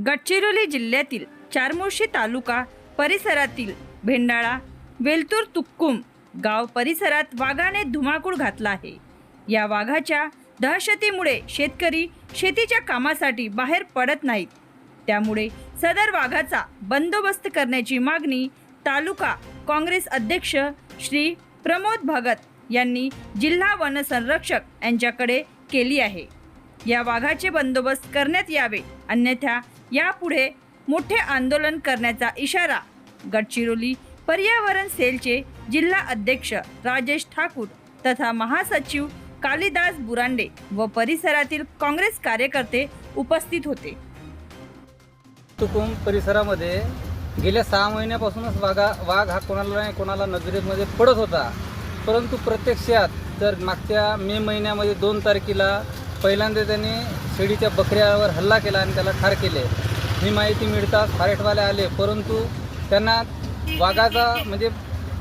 गडचिरोली जिल्ह्यातील चारमोशी तालुका परिसरातील भेंडाळा वेलतूर तुक्कुम गाव परिसरात वाघाने धुमाकूळ घातला आहे। या वाघाच्या दहशतीमुळे शेतकरी शेतीच्या कामासाठी बाहेर पडत नाहीत। त्यामुळे सदर वाघाचा बंदोबस्त करण्याची मागणी तालुका काँग्रेस अध्यक्ष श्री प्रमोद भगत यांनी जिल्हा वन संरक्षक यांच्याकडे केली आहे। या वाघाचे बंदोबस्त करण्यात यावे, अन्यथा यापुढे मोठे आंदोलन करण्याचा इशारा गडचिरोली पर्यावरण सेलचे जिल्हा अध्यक्ष राजेश ठाकूर तथा महासचिव कालिदास बुरांडे व परिसरातील काँग्रेस कार्यकर्ते उपस्थित होते। तुकुम परिसरामध्ये गेल्या 6 महिन्यापासूनच वाघ हा कोणाला नजरेमध्ये पडत होता, परंतु प्रत्यक्षात तर मागच्या मे महिन्यामध्ये 2 तारखेला पहिल्यांदा त्यांनी शेळीच्या बकऱ्यावर हल्ला केला आणि त्याला ठार केले। ही माहिती मिळताच फॉरेस्टवाले आले, परंतु त्यांना वाघाचा म्हणजे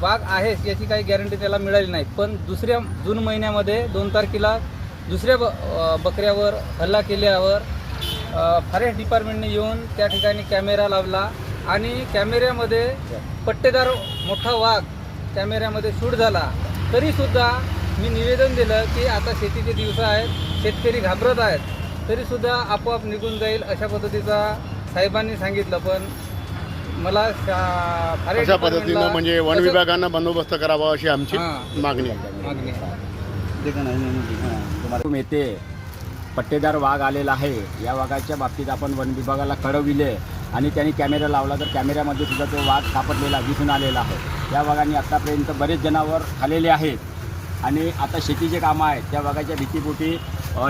वाघ आहे याची काही गॅरंटी त्याला मिळाली नाही। पण दुसऱ्या जून महिन्यामध्ये 2 तारखेला दुसऱ्या बकऱ्यावर हल्ला केल्यावर फॉरेस्ट डिपार्टमेंटने येऊन त्या ठिकाणी कॅमेरा लावला आणि कॅमेऱ्यामध्ये पट्टेदार मोठा वाघ कॅमेऱ्यामध्ये शूट झाला। तरीसुद्धा मी निवेदन दिलं की आता शेतीचे दिवस आहेत, शेतकरी घाबरत आहेत, तरीसुद्धा आपोआप निघून जाईल अशा पद्धतीचा साहेबांनी सांगितलं। पण मला अशा पद्धतीनं म्हणजे वन विभागानं बंदोबस्त करावा अशी आमची मागणी आहे। येथे पट्टेदार वाघ आलेला आहे। या वाघाच्या बाबतीत आपण वन विभागाला कळविले आणि त्यांनी कॅमेरा लावला, तर कॅमेऱ्यामध्ये सुद्धा तो वाघ सापडलेला दिसून आलेला आहे। या वाघाने आत्तापर्यंत बरेच जनावर खाल्लेले आहेत आणि आता शेतीचे कामं आहेत, त्या वाघाच्या भीतीपोटी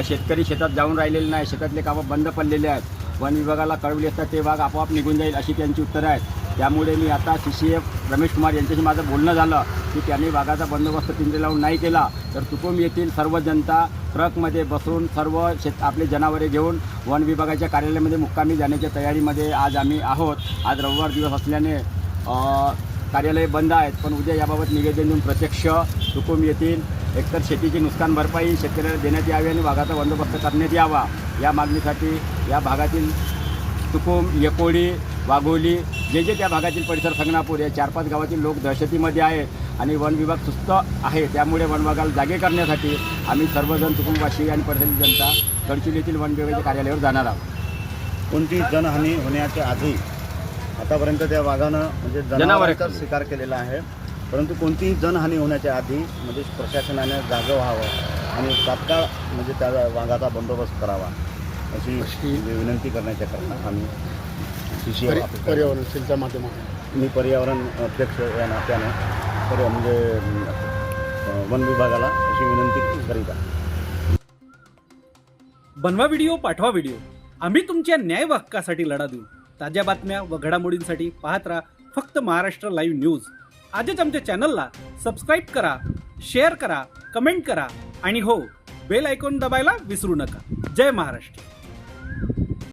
शेतकरी शेतात जाऊन राहिलेले नाही, शेतातले कामं बंद पडलेले आहेत। वन विभागाला कळवले असता ते वाघ आपोआप निघून जाईल अशी त्यांची उत्तरं आहेत। त्यामुळे मी आता CCF रमेश कुमार यांच्याशी माझं बोलणं झालं की त्यांनी वाघाचा बंदोबस्त पिंजरे लावून नाही केला तर तुकुम येथील सर्व जनता ट्रकमध्ये बसून सर्व आपले जनावरे घेऊन वन विभागाच्या कार्यालयामध्ये मुक्कामी जाण्याच्या तयारीमध्ये आज आम्ही आहोत। आज रविवार दिवस असल्याने कार्यालय बंद आहेत, पण उद्या याबाबत निवेदन देऊन प्रत्यक्ष तुकुम येथील एकतर शेतीची नुकसान भरपाई शेतकऱ्याला देण्यात यावी आणि वाघाचा बंदोबस्त करण्यात यावा या मागणीसाठी या भागातील तुकुम, येकोडी, वाघोली जे त्या भागातील परिसर, संगनापूर या 4-5 गावातील लोक दहशतीमध्ये आहेत आणि वन विभाग सुस्त आहे। त्यामुळे वन विभागाला जागे करण्यासाठी आम्ही सर्वजण तुकुमवासी आणि परिसरातील जनता गडचिरोली येथील वन विभागाच्या कार्यालयावर जाणार आहोत। कोणती जनहानी होण्याच्या आधी आतापर्यंत त्या वाघानं म्हणजे जनावरांचा शिकार केलेला आहे, परंतु कोणतीही जनहानी होण्याच्या आधी म्हणजे प्रशासनाने जागं व्हावं आणि तात्काळ म्हणजे त्या वाघाचा बंदोबस्त करावा अशी विनंती करण्याच्याकरता आम्ही CCF पर्यावरण सेलच्या माध्यमातून मी पर्यावरण अध्यक्ष या नात्याने म्हणजे वन विभागाला अशी विनंती करीत आहे। बनवा व्हिडिओ, पाठवा व्हिडिओ, आम्ही तुमच्या न्याय हक्कासाठी लढा देऊ। ताज्या बातम्या व घडामोडींसाठी पाहत राहा फक्त महाराष्ट्र लाईव्ह न्यूज। आजच आमच्या चॅनलला सबस्क्राईब करा, शेअर करा, कमेंट करा आणि हो, बेल आयकॉन दबायला विसरू नका। जय महाराष्ट्र।